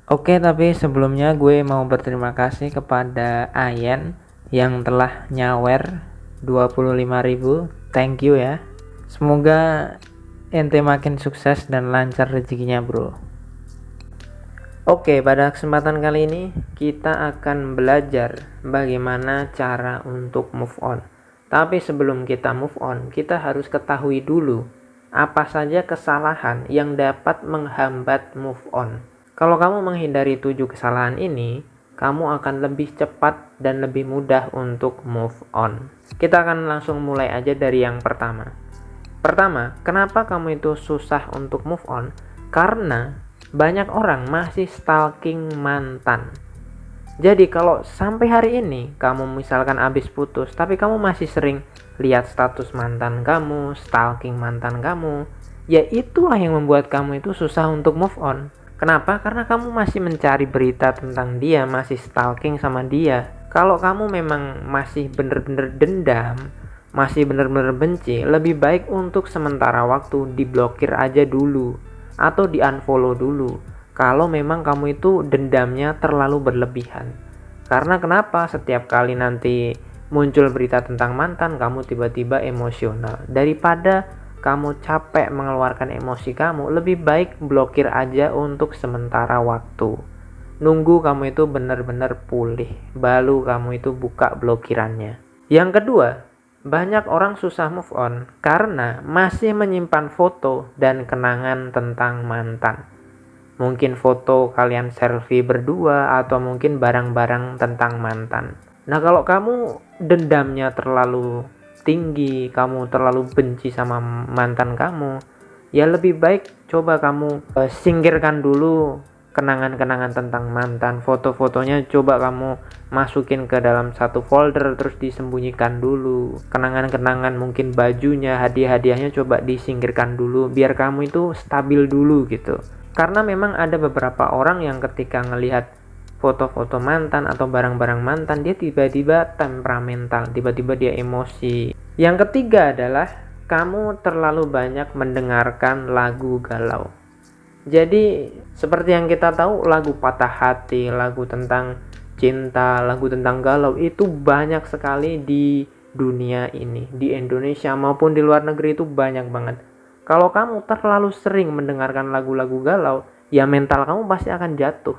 Oke, tapi sebelumnya gue mau berterima kasih kepada Ayen yang telah nyawer 25.000. Thank you ya. Semoga ente makin sukses dan lancar rezekinya, bro. Oke, pada kesempatan kali ini kita akan belajar bagaimana cara untuk move on. Tapi sebelum kita move on, kita harus ketahui dulu apa saja kesalahan yang dapat menghambat move on. Kalau kamu menghindari 7 kesalahan ini, kamu akan lebih cepat dan lebih mudah untuk move on. Kita akan langsung mulai aja dari yang pertama. Pertama, kenapa kamu itu susah untuk move on? Karena banyak orang masih stalking mantan. Jadi kalau sampai hari ini kamu misalkan habis putus, tapi kamu masih sering lihat status mantan kamu, stalking mantan kamu, ya itulah yang membuat kamu itu susah untuk move on. Kenapa? Karena kamu masih mencari berita tentang dia, masih stalking sama dia. Kalau kamu memang masih bener-bener dendam, masih bener-bener benci, lebih baik untuk sementara waktu diblokir aja dulu atau di-unfollow dulu. Kalau memang kamu itu dendamnya terlalu berlebihan. Karena kenapa? Setiap kali nanti muncul berita tentang mantan, kamu tiba-tiba emosional. Daripada kamu capek mengeluarkan emosi kamu, lebih baik blokir aja untuk sementara waktu. Nunggu kamu itu benar-benar pulih, baru kamu itu buka blokirannya. Yang kedua, banyak orang susah move on karena masih menyimpan foto dan kenangan tentang mantan. Mungkin foto kalian selfie berdua atau mungkin barang-barang tentang mantan. Nah, kalau kamu dendamnya terlalu tinggi, kamu terlalu benci sama mantan kamu, ya lebih baik coba kamu singkirkan dulu kenangan-kenangan tentang mantan. Foto-fotonya coba kamu masukin ke dalam satu folder, terus disembunyikan dulu. Kenangan-kenangan mungkin bajunya, hadiah-hadiahnya coba disingkirkan dulu biar kamu itu stabil dulu gitu. Karena memang ada beberapa orang yang ketika ngelihat foto-foto mantan atau barang-barang mantan, dia tiba-tiba temperamental, tiba-tiba dia emosi. Yang ketiga adalah kamu terlalu banyak mendengarkan lagu galau. Jadi seperti yang kita tahu, lagu patah hati, lagu tentang cinta, lagu tentang galau itu banyak sekali di dunia ini, di Indonesia maupun di luar negeri itu banyak banget. Kalau kamu terlalu sering mendengarkan lagu-lagu galau, ya mental kamu pasti akan jatuh.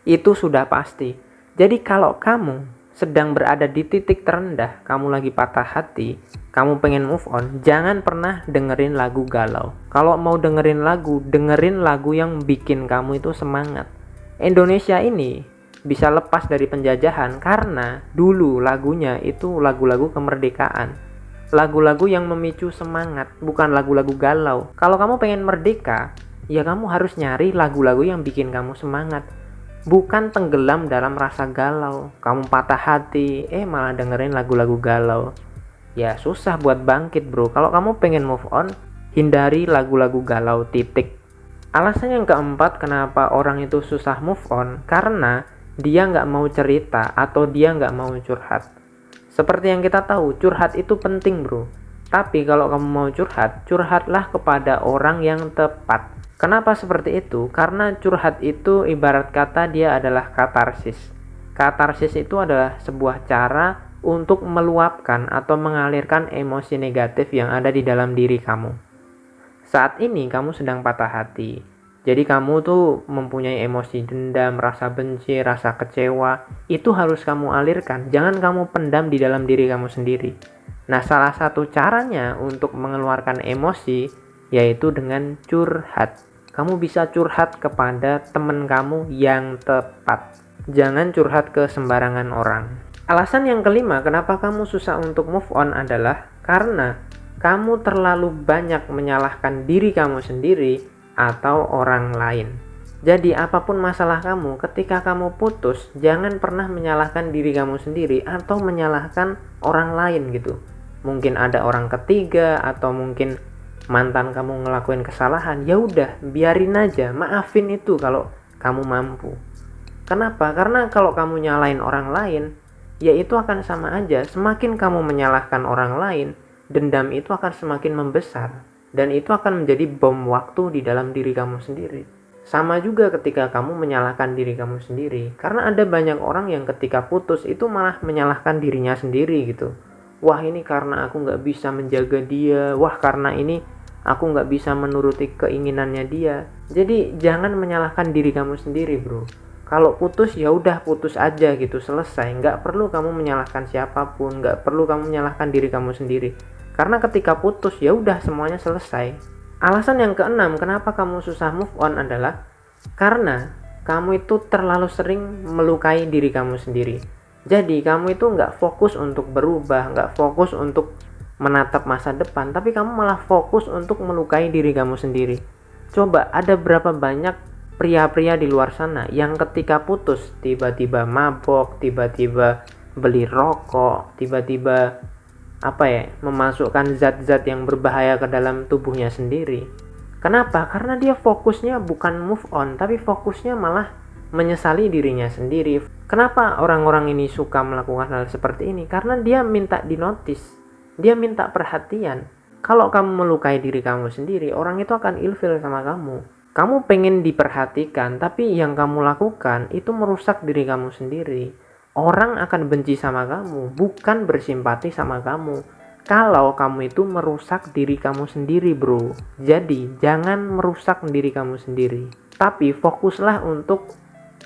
Itu sudah pasti. Jadi kalau kamu sedang berada di titik terendah, kamu lagi patah hati, kamu pengen move on, jangan pernah dengerin lagu galau. Kalau mau dengerin lagu yang bikin kamu itu semangat. Indonesia ini bisa lepas dari penjajahan karena dulu lagunya itu lagu-lagu kemerdekaan. Lagu-lagu yang memicu semangat, bukan lagu-lagu galau. Kalau kamu pengen merdeka, ya kamu harus nyari lagu-lagu yang bikin kamu semangat. Bukan tenggelam dalam rasa galau. Kamu patah hati, malah dengerin lagu-lagu galau. Ya susah buat bangkit, bro. Kalau kamu pengen move on, hindari lagu-lagu galau, titik. Alasan yang keempat kenapa orang itu susah move on, karena dia nggak mau cerita atau dia nggak mau curhat. Seperti yang kita tahu, curhat itu penting, bro. Tapi kalau kamu mau curhat, curhatlah kepada orang yang tepat. Kenapa seperti itu? Karena curhat itu ibarat kata dia adalah katarsis. Katarsis itu adalah sebuah cara untuk meluapkan atau mengalirkan emosi negatif yang ada di dalam diri kamu. Saat ini kamu sedang patah hati. Jadi kamu tuh mempunyai emosi dendam, rasa benci, rasa kecewa. Itu harus kamu alirkan. Jangan kamu pendam di dalam diri kamu sendiri. Nah, salah satu caranya untuk mengeluarkan emosi yaitu dengan curhat. Kamu bisa curhat kepada teman kamu yang tepat. Jangan curhat ke sembarangan orang. Alasan yang kelima kenapa kamu susah untuk move on adalah karena kamu terlalu banyak menyalahkan diri kamu sendiri atau orang lain. Jadi apapun masalah kamu, ketika kamu putus, jangan pernah menyalahkan diri kamu sendiri atau menyalahkan orang lain gitu. Mungkin ada orang ketiga atau mungkin mantan kamu ngelakuin kesalahan, ya udah biarin aja, maafin itu kalau kamu mampu. Kenapa? Karena kalau kamu nyalain orang lain, ya itu akan sama aja. Semakin kamu menyalahkan orang lain, dendam itu akan semakin membesar. Dan itu akan menjadi bom waktu di dalam diri kamu sendiri. Sama juga ketika kamu menyalahkan diri kamu sendiri. Karena ada banyak orang yang ketika putus itu malah menyalahkan dirinya sendiri gitu. Wah, ini karena aku nggak bisa menjaga dia. Wah, karena ini aku nggak bisa menuruti keinginannya dia. Jadi jangan menyalahkan diri kamu sendiri, bro. Kalau putus ya udah putus aja gitu, selesai. Nggak perlu kamu menyalahkan siapapun, nggak perlu kamu menyalahkan diri kamu sendiri. Karena ketika putus ya udah semuanya selesai. Alasan yang keenam kenapa kamu susah move on adalah karena kamu itu terlalu sering melukai diri kamu sendiri. Jadi kamu itu nggak fokus untuk berubah, nggak fokus untuk menatap masa depan, tapi kamu malah fokus untuk melukai diri kamu sendiri. Coba, ada berapa banyak pria-pria di luar sana yang ketika putus tiba-tiba mabok, tiba-tiba beli rokok, tiba-tiba memasukkan zat-zat yang berbahaya ke dalam tubuhnya sendiri. Kenapa? Karena dia fokusnya bukan move on, tapi fokusnya malah menyesali dirinya sendiri. Kenapa orang-orang ini suka melakukan hal seperti ini? Karena dia minta dinotis, dia minta perhatian. Kalau kamu melukai diri kamu sendiri, orang itu akan ilfil sama kamu. Kamu pengen diperhatikan, tapi yang kamu lakukan itu merusak diri kamu sendiri. Orang akan benci sama kamu, bukan bersimpati sama kamu. Kalau kamu itu merusak diri kamu sendiri, bro. Jadi, jangan merusak diri kamu sendiri. Tapi fokuslah untuk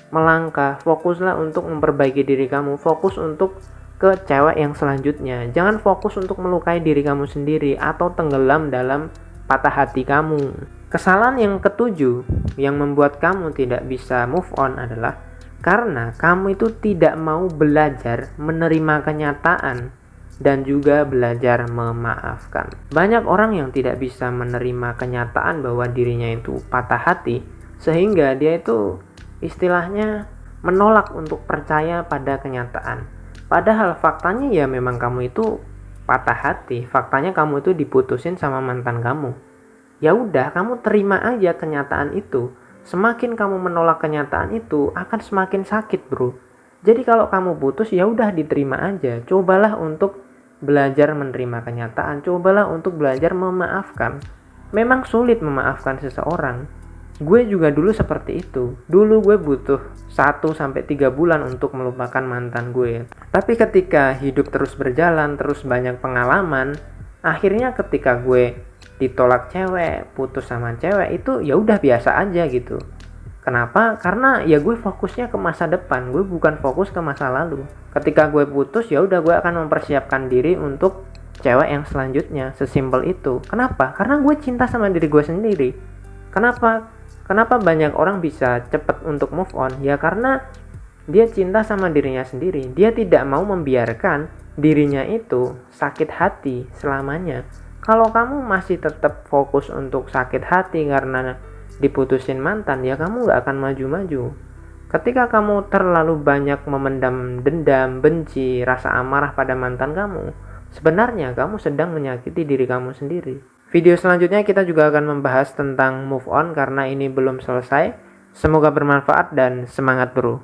melangkah, fokuslah untuk memperbaiki diri kamu, fokus untuk ke cewek yang selanjutnya. Jangan fokus untuk melukai diri kamu sendiri atau tenggelam dalam patah hati kamu. Kesalahan yang ketujuh yang membuat kamu tidak bisa move on adalah karena kamu itu tidak mau belajar menerima kenyataan dan juga belajar memaafkan. Banyak orang yang tidak bisa menerima kenyataan bahwa dirinya itu patah hati, sehingga dia itu istilahnya menolak untuk percaya pada kenyataan. Padahal faktanya ya memang kamu itu patah hati, faktanya kamu itu diputusin sama mantan kamu. Ya udah, kamu terima aja kenyataan itu. Semakin kamu menolak kenyataan itu akan semakin sakit, bro. Jadi kalau kamu putus ya udah diterima aja. Cobalah untuk belajar menerima kenyataan, cobalah untuk belajar memaafkan. Memang sulit memaafkan seseorang. Gue juga dulu seperti itu. Dulu gue butuh 1-3 bulan untuk melupakan mantan gue. Tapi ketika hidup terus berjalan, terus banyak pengalaman, akhirnya ketika gue ditolak cewek, putus sama cewek, itu ya udah biasa aja gitu. Kenapa? Karena ya gue fokusnya ke masa depan, gue bukan fokus ke masa lalu. Ketika gue putus ya udah gue akan mempersiapkan diri untuk cewek yang selanjutnya, sesimpel itu. Kenapa? Karena gue cinta sama diri gue sendiri. Kenapa banyak orang bisa cepat untuk move on? Ya karena dia cinta sama dirinya sendiri. Dia tidak mau membiarkan dirinya itu sakit hati selamanya. Kalau kamu masih tetap fokus untuk sakit hati karena diputusin mantan, ya kamu gak akan maju-maju. Ketika kamu terlalu banyak memendam dendam, benci, rasa amarah pada mantan kamu, sebenarnya kamu sedang menyakiti diri kamu sendiri. Video selanjutnya kita juga akan membahas tentang move on karena ini belum selesai. Semoga bermanfaat dan semangat bro.